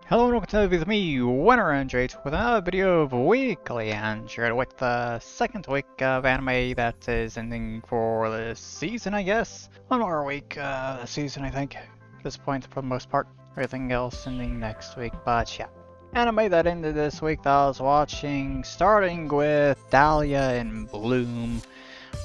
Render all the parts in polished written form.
Hello and welcome to with me, Narenare Cheer, with another video of Weekly Android with the second week of anime that is ending for this season, I guess. One more week of the season, I think, at this point for the most part. Everything else ending next week, but yeah. Anime that ended this week that I was watching, starting with Dahlia in Bloom,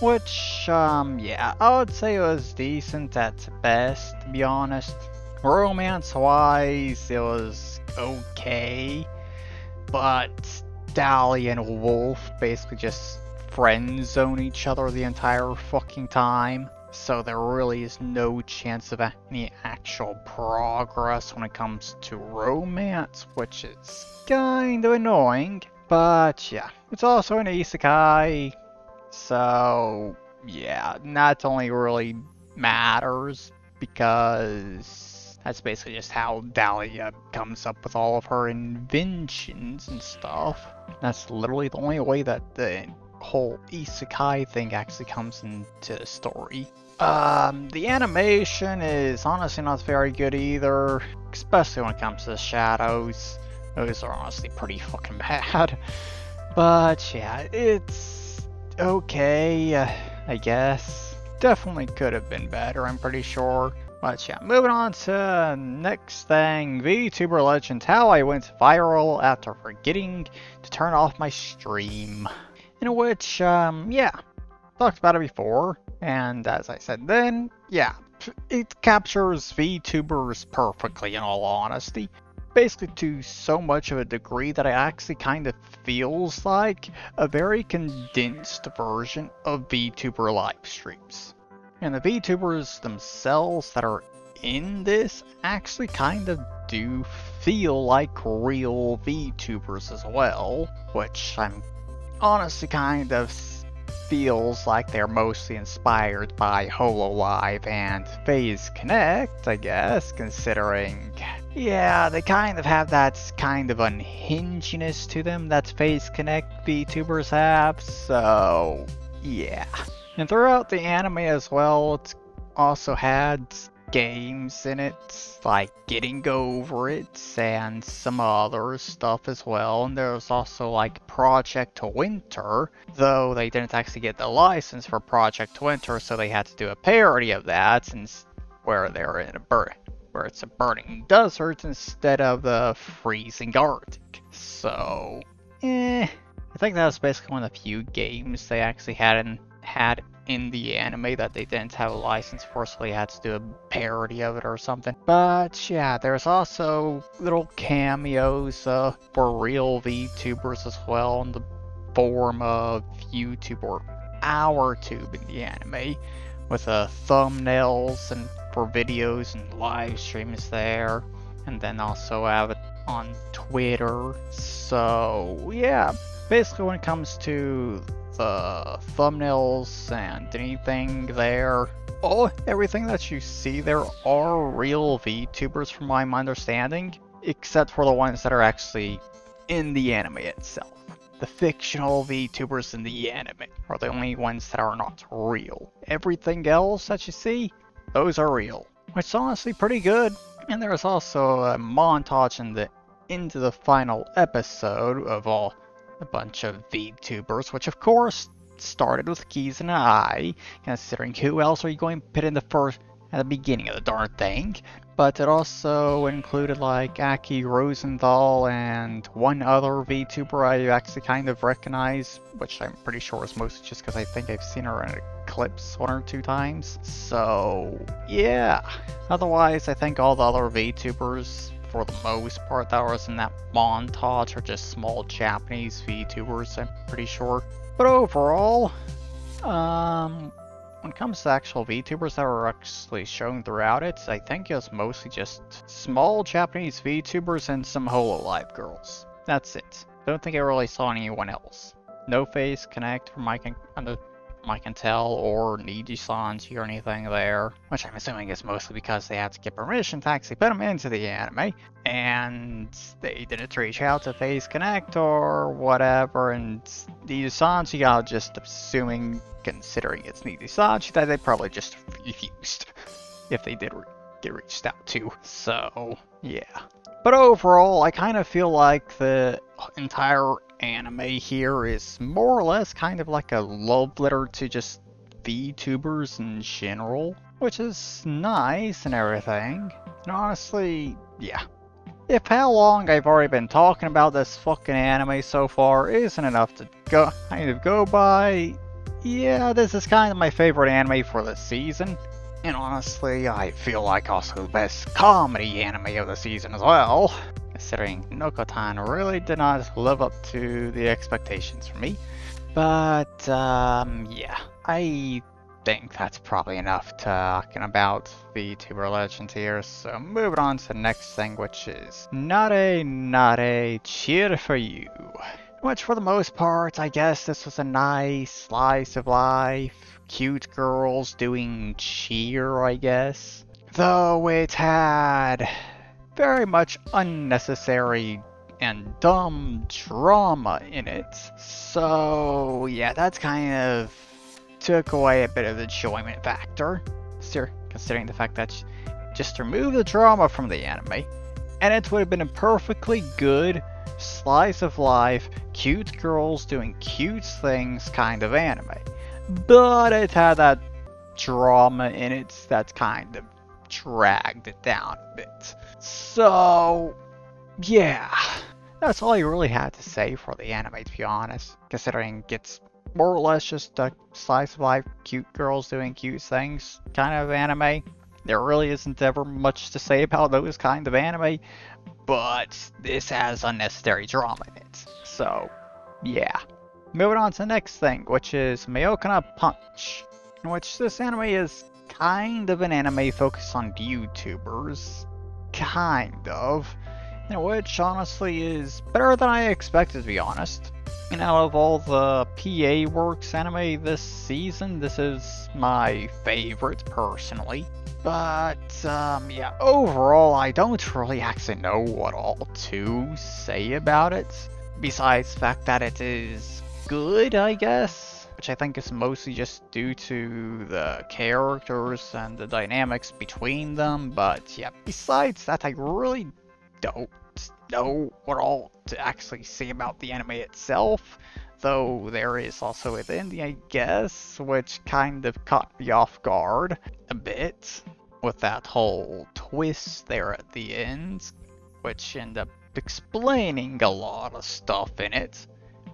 which, yeah, I would say it was decent at best, to be honest. Romance-wise, it was okay, but Dahlia and Wolf basically just friend zone each other the entire fucking time, so there really is no chance of any actual progress when it comes to romance, which is kind of annoying. But yeah, it's also an isekai, so yeah, that only really matters because that's basically just how Dahlia comes up with all of her inventions and stuff. That's literally the only way that the whole isekai thing actually comes into the story. The animation is honestly not very good either, especially when it comes to the shadows. Those are honestly pretty fucking bad. But yeah, it's okay, I guess. Definitely could have been better, I'm pretty sure. But yeah, moving on to next thing, VTuber legend, how I went viral after forgetting to turn off my stream. In which, yeah, talked about it before, and as I said then, yeah, it captures VTubers perfectly in all honesty. Basically to so much of a degree that it actually kind of feels like a very condensed version of VTuber live streams. And the VTubers themselves that are in this actually kind of do feel like real VTubers as well, which I'm honestly kind of feels like they're mostly inspired by HoloLive and Phase Connect, I guess, considering, yeah, they kind of have that kind of unhingedness to them that Phase Connect VTubers have, so yeah. And throughout the anime as well, it's also had games in it, like Getting Over It and some other stuff as well. And there's also like Project Winter, though they didn't actually get the license for Project Winter, so they had to do a parody of that, since where they're in where it's a burning desert instead of the freezing Arctic. So, I think that was basically one of the few games they actually had in the anime that they didn't have a license for, so they had to do a parody of it or something. But yeah, there's also little cameos for real VTubers as well in the form of YouTube or our tube in the anime, with thumbnails and for videos and live streams there, and then also have it on Twitter. So yeah, basically when it comes to the thumbnails and anything there, everything that you see there are real VTubers from my understanding, except for the ones that are actually in the anime itself. The fictional VTubers in the anime are the only ones that are not real. Everything else that you see, those are real, which is honestly pretty good. And there's also a montage into the final episode of a bunch of VTubers, which of course started with Keys and I, considering who else are you going to put in at the beginning of the darn thing. But it also included like Aki Rosenthal and one other VTuber I actually kind of recognize, which I'm pretty sure is mostly just because I think I've seen her in a clips 1 or 2 times. So yeah, otherwise I think all the other VTubers for the most part that was in that montage are just small Japanese VTubers, I'm pretty sure. But overall, when it comes to actual VTubers that were actually shown throughout it, I think it was mostly just small Japanese VTubers and some HoloLive girls. That's it. Don't think I really saw anyone else. No Phase Connect from I can tell, or Niji-Sanji or anything there, which I'm assuming is mostly because they had to get permission to actually put them into the anime, and they didn't reach out to Phase Connect or whatever, and Niji-Sanji, I'm just assuming, considering it's Niji-Sanji, that they probably just refused, if they did get reached out to. So, yeah. But overall, I kind of feel like the entire anime here is more or less kind of like a love letter to just VTubers in general, which is nice and everything. And honestly, yeah. If how long I've already been talking about this fucking anime so far isn't enough to go by, yeah, this is kind of my favorite anime for the season. And honestly, I feel like also the best comedy anime of the season as well, considering Nokotan really did not live up to the expectations for me. But, yeah, I think that's probably enough talking about VTuber Legends here, so moving on to the next thing, which is Narenare Cheer for you. Which for the most part, I guess this was a nice slice of life, cute girls doing cheer, I guess. Though it had very much unnecessary and dumb drama in it. So yeah, that's kind of took away a bit of the enjoyment factor. Considering the fact that just remove the drama from the anime, and it would have been a perfectly good slice of life, cute girls doing cute things kind of anime. But it had that drama in it that kind of dragged it down a bit. So, yeah. That's all I really had to say for the anime, to be honest. Considering it's more or less just a slice of life, cute girls doing cute things kind of anime. There really isn't ever much to say about those kind of anime, but this has unnecessary drama in it. So, yeah. Moving on to the next thing, which is Mayonaka Punch, in which this anime is kind of an anime focused on VTubers. Kind of. In which, honestly, is better than I expected, to be honest. And out of all the PA Works anime this season, this is my favorite, personally. But, yeah, overall, I don't really actually know what all to say about it. Besides the fact that it is good, I guess. Which I think is mostly just due to the characters and the dynamics between them. But, yeah, besides that, I really don't know what all to actually say about the anime itself, though there is also an ending, I guess, which kind of caught me off guard a bit with that whole twist there at the end, which ended up explaining a lot of stuff in it.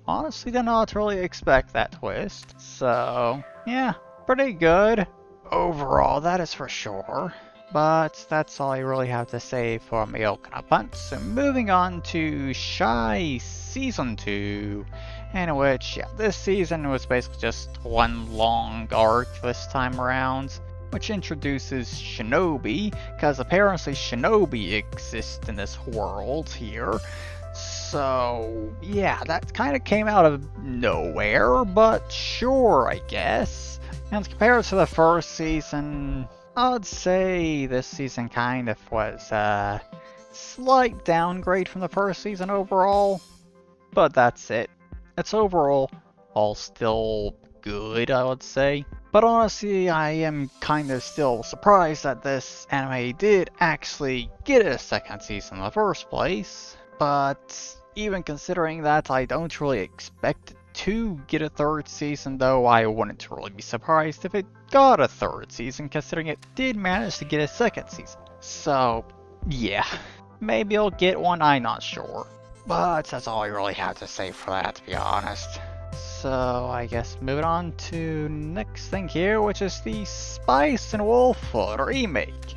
Honestly, did not really expect that twist, so yeah, pretty good overall, that is for sure. But that's all I really have to say for Mayonaka Punch. So moving on to Shy Season 2, in which, yeah, this season was basically just one long arc this time around, which introduces Shinobi, because apparently Shinobi exists in this world here. So, yeah, that kind of came out of nowhere, but sure, I guess. And compared to the first season, I'd say this season kind of was a slight downgrade from the first season overall, but that's it. It's overall all still good, I would say. But honestly, I am kind of still surprised that this anime did actually get a second season in the first place. But even considering that, I don't really expect it to get a third season, though I wouldn't really be surprised if it got a third season, considering it did manage to get a second season. So, yeah. Maybe I'll get one, I'm not sure. But that's all I really have to say for that, to be honest. So, I guess moving on to next thing here, which is the Spice and Wolfwood remake.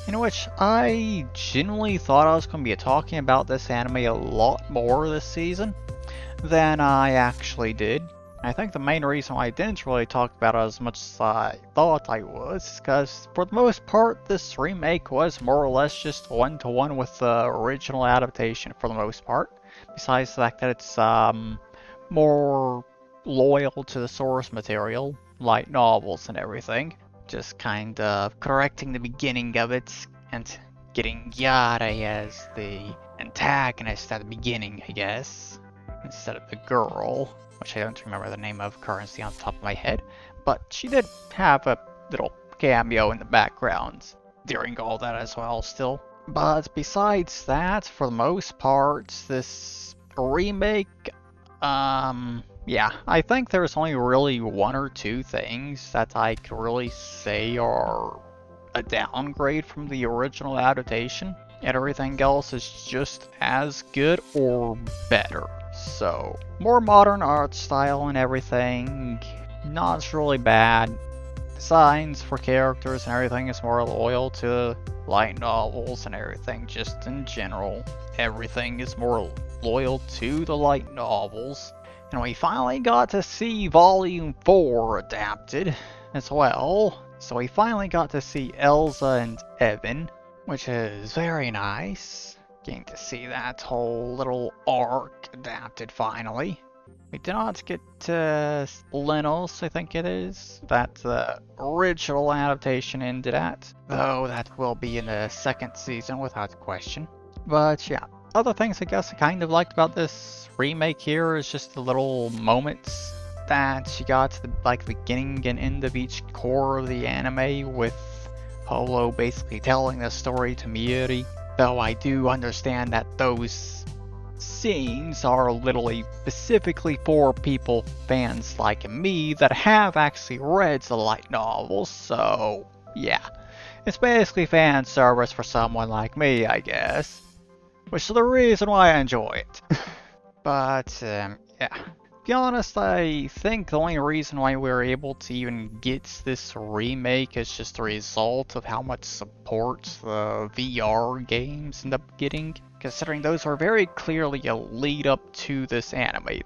In which I genuinely thought I was going to be talking about this anime a lot more this season than I actually did. I think the main reason why I didn't really talk about it as much as I thought I was is because for the most part this remake was more or less just one-to-one with the original adaptation for the most part. Besides the fact that it's more loyal to the source material, light novels and everything. Just kind of correcting the beginning of it and getting Yara as the antagonist at the beginning, I guess, instead of the girl, which I don't remember the name of currently on the top of my head, but she did have a little cameo in the background during all that as well still. But besides that, for the most part, this remake, yeah, I think there's only really one or two things that I could really say are a downgrade from the original adaptation, and everything else is just as good or better. So, more modern art style and everything, not really bad. Designs for characters and everything is more loyal to light novels and everything, just in general. Everything is more loyal to the light novels. And we finally got to see Volume 4 adapted as well. So we finally got to see Elsa and Evan, which is very nice. Getting to see that whole little arc adapted finally. We did not get to Lenos, I think it is, that the original adaptation ended at. Though that will be in the second season without question. But yeah, other things I guess I kind of liked about this remake here is just the little moments that you got to the beginning and end of each core of the anime, with Holo basically telling the story to Miuri. Though I do understand that those scenes are literally specifically for fans like me that have actually read the light novels, so yeah. It's basically fan service for someone like me, I guess. Which is the reason why I enjoy it. But, yeah. To be honest, I think the only reason why we were able to even get this remake is just the result of how much support the VR games end up getting. Considering those were very clearly a lead up to this anime.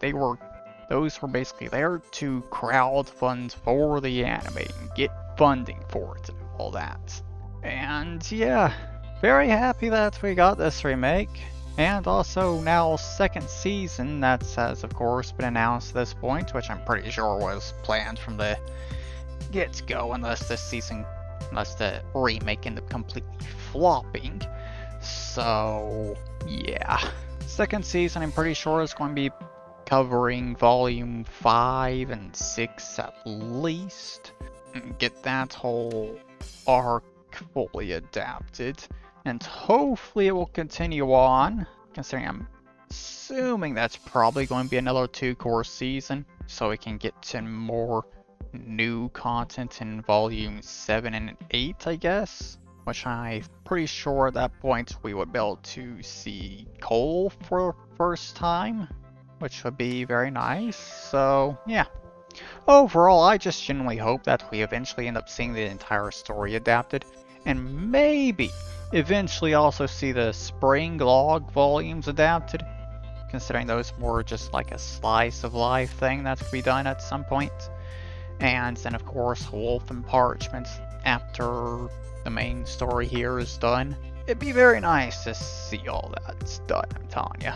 Those were basically there to crowdfund for the anime and get funding for it and all that. And yeah, very happy that we got this remake. And also now second season that has of course been announced at this point, which I'm pretty sure was planned from the get-go, unless the remake ended up completely flopping. So yeah, second season I'm pretty sure is going to be covering volume 5 and 6 at least. Get that whole arc fully adapted. And hopefully it will continue on, considering I'm assuming that's probably going to be another 2-core season, so we can get to more new content in volume 7 and 8, I guess. Which I'm pretty sure at that point we would be able to see Cole for the first time, which would be very nice. So yeah, overall I just genuinely hope that we eventually end up seeing the entire story adapted, and maybe eventually also see the spring log volumes adapted, considering those more just like a slice of life thing that could be done at some point. And then of course Wolf and Parchment after the main story here is done. It'd be very nice to see all that's done, I'm telling you.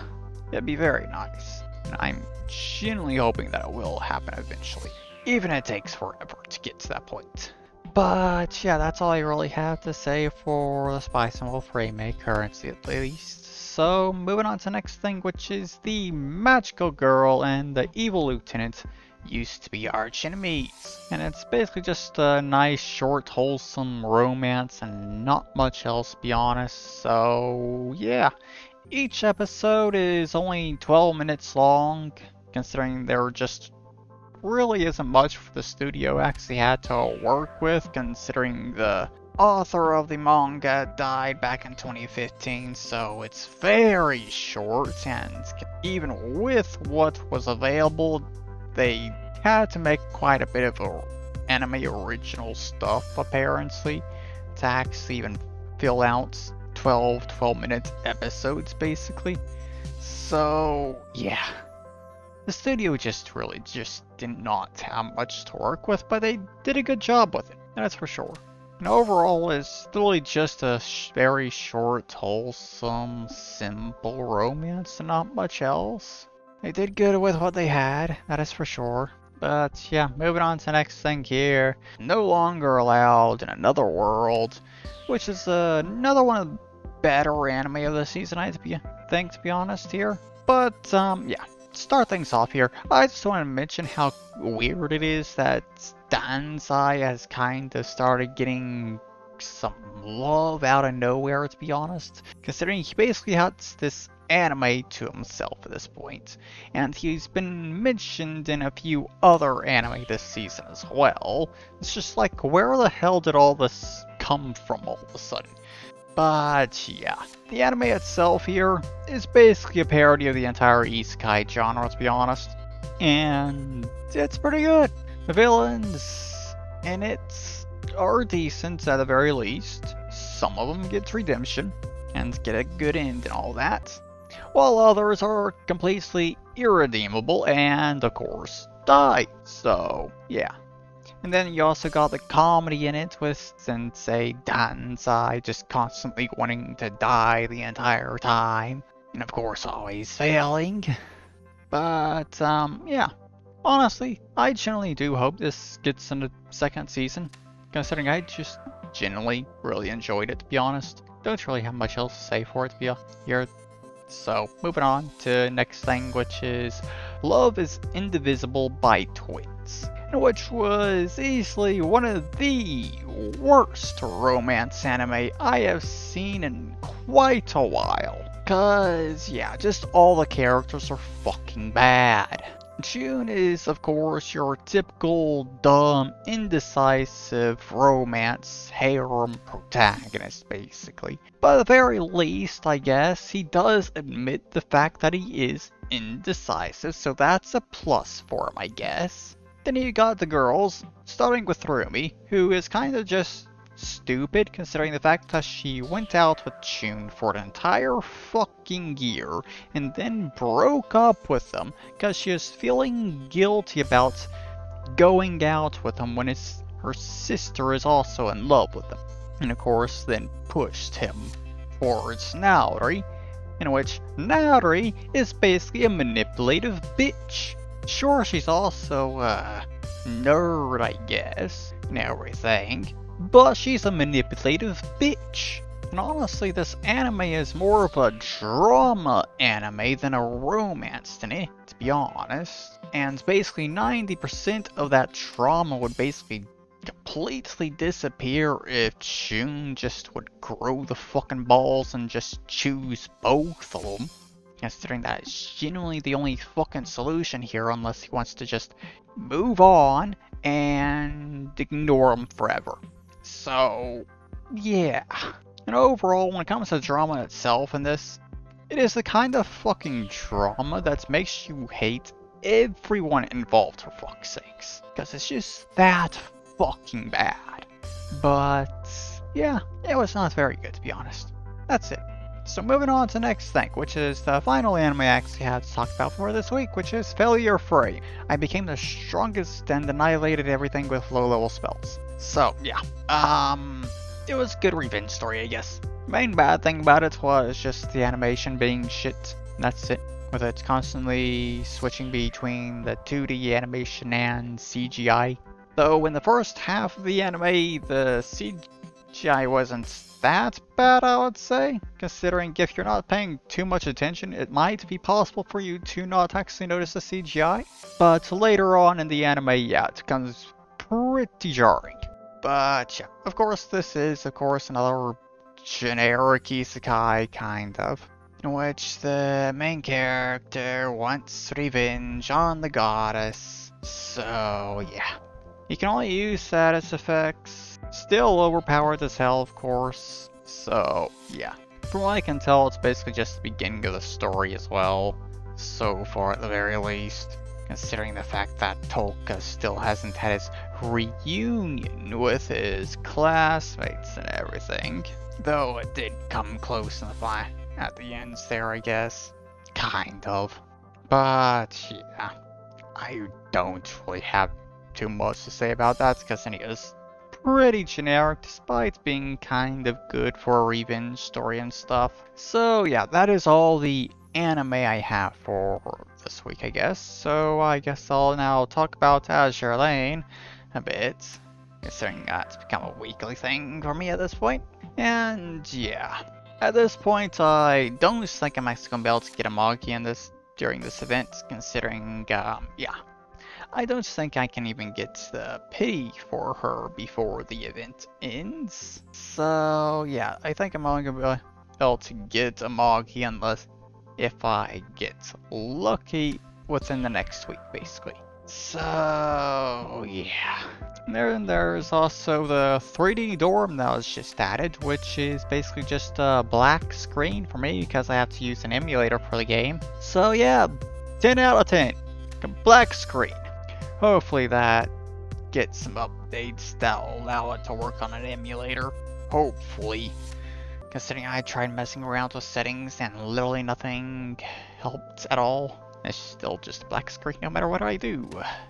It'd be very nice. And I'm genuinely hoping that it will happen eventually, even if it takes forever to get to that point. But yeah, that's all I really have to say for the Spice and Wolf remake, currently at least. So moving on to the next thing, which is the magical girl and the evil lieutenant used to be archenemies. And it's basically just a nice, short, wholesome romance and not much else, to be honest. So yeah, each episode is only 12 minutes long, considering they're just really isn't much for the studio actually had to work with, considering the author of the manga died back in 2015, so it's very short, and even with what was available, they had to make quite a bit of anime original stuff apparently to actually even fill out 12-minute episodes basically. So yeah, the studio really did not have much to work with, but they did a good job with it, that's for sure. And overall, it's literally just a very short, wholesome, simple romance and not much else. They did good with what they had, that is for sure. But yeah, moving on to the next thing here. No longer allowed in another world, which is another one of the better anime of the season, I think, to be honest here. But yeah. Start things off here, I just want to mention how weird it is that Danzai has kind of started getting some love out of nowhere, to be honest, considering he basically has this anime to himself at this point, and he's been mentioned in a few other anime this season as well. It's just like, where the hell did all this come from all of a sudden? But yeah, the anime itself here is basically a parody of the entire isekai genre, to be honest, and it's pretty good. The villains in it are decent at the very least. Some of them get redemption and get a good end and all that, while others are completely irredeemable and, of course, die. So, yeah. And then you also got the comedy in it with Sensei Dansai just constantly wanting to die the entire time, and of course always failing. But, yeah. Honestly, I generally do hope this gets into second season, considering I just genuinely really enjoyed it, to be honest. Don't really have much else to say for it to be here. So, moving on to next thing, which is Love is Indivisible by Twins, which was easily one of the worst romance anime I have seen in quite a while. Cause, yeah, just all the characters are fucking bad. June is, of course, your typical dumb, indecisive romance harem protagonist, basically. But at the very least, I guess, he does admit the fact that he is indecisive, so that's a plus for him, I guess. Then you got the girls, starting with Rumi, who is kind of just stupid considering the fact that she went out with June for an entire fucking year and then broke up with him because she was feeling guilty about going out with him when her sister is also in love with him. And of course then pushed him towards Naori, in which Naori is basically a manipulative bitch. Sure, she's also a nerd, I guess, and everything, but she's a manipulative bitch. And honestly, this anime is more of a drama anime than a romance to me, to be honest. And basically 90% of that drama would basically completely disappear if June just would grow the fucking balls and just choose both of them. Considering that is genuinely the only fucking solution here, unless he wants to just move on and ignore him forever. So, yeah. And overall, when it comes to drama itself in this, it is the kind of fucking drama that makes you hate everyone involved, for fuck's sakes. Because it's just that fucking bad. But, yeah, it was not very good, to be honest. That's it. So moving on to the next thing, which is the final anime I actually had to talk about for this week, which is Failure Free. I became the strongest and annihilated everything with low-level spells. So, yeah. It was a good revenge story, I guess. Main bad thing about it was just the animation being shit. That's it. With it constantly switching between the 2D animation and CGI. Though in the first half of the anime, the CGI wasn't that bad, I would say. Considering if you're not paying too much attention, it might be possible for you to not actually notice the CGI. But later on in the anime, yeah, it becomes pretty jarring. But yeah, of course, this is, of course, another generic isekai, kind of, in which the main character wants revenge on the goddess. So yeah, you can only use status effects, still overpowered as hell, of course. So yeah, from what I can tell, it's basically just the beginning of the story as well, so far at the very least. Considering the fact that Tolka still hasn't had his reunion with his classmates and everything. Though it did come close in the at the ends there, I guess. Kind of. But yeah, I don't really have too much to say about that, because it is pretty generic despite being kind of good for a revenge story and stuff. So yeah, that is all the anime I have for this week, I guess. So I guess I'll now talk about Azur Lane a bit, considering that's become a weekly thing for me at this point. And yeah, at this point I don't think I'm actually going to be able to get a Monkey in this during this event, considering, yeah, I don't think I can even get the pity for her before the event ends. So yeah, I think I'm only gonna be able to get a Moggy unless if I get lucky within the next week, basically. So yeah. There's also the 3D dorm that was just added, which is basically just a black screen for me because I have to use an emulator for the game. So yeah, 10 out of 10. A black screen. Hopefully that gets some updates that will allow it to work on an emulator. Hopefully. Considering I tried messing around with settings and literally nothing helped at all. It's still just a black screen no matter what I do.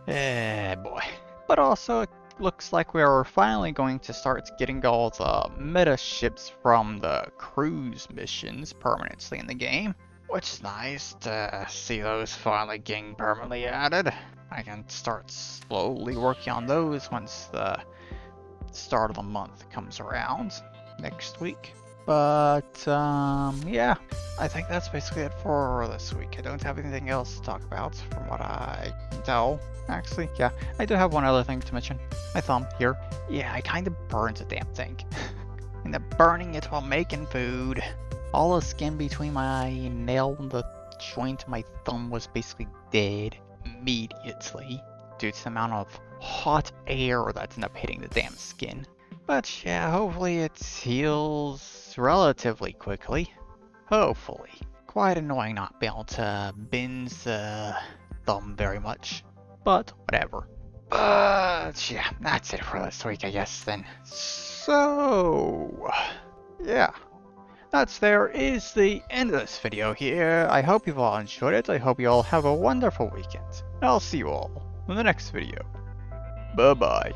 Boy. But also, it looks like we're finally going to start getting all the meta ships from the cruise missions permanently in the game. Which is nice to see those finally getting permanently added. I can start slowly working on those once the start of the month comes around next week. But yeah, I think that's basically it for this week. I don't have anything else to talk about from what I can tell. Actually, yeah, I do have one other thing to mention. My thumb here. Yeah, I kind of burned the damn thing. And burning it while making food. All the skin between my nail and the joint of my thumb was basically dead immediately due to the amount of hot air that's ended up hitting the damn skin. But yeah, hopefully it heals relatively quickly. Hopefully. Quite annoying not being able to bend the thumb very much. But whatever. But yeah, that's it for this week, I guess then. So yeah. There is the end of this video here. I hope you've all enjoyed it. I hope you all have a wonderful weekend. I'll see you all in the next video. Bye bye.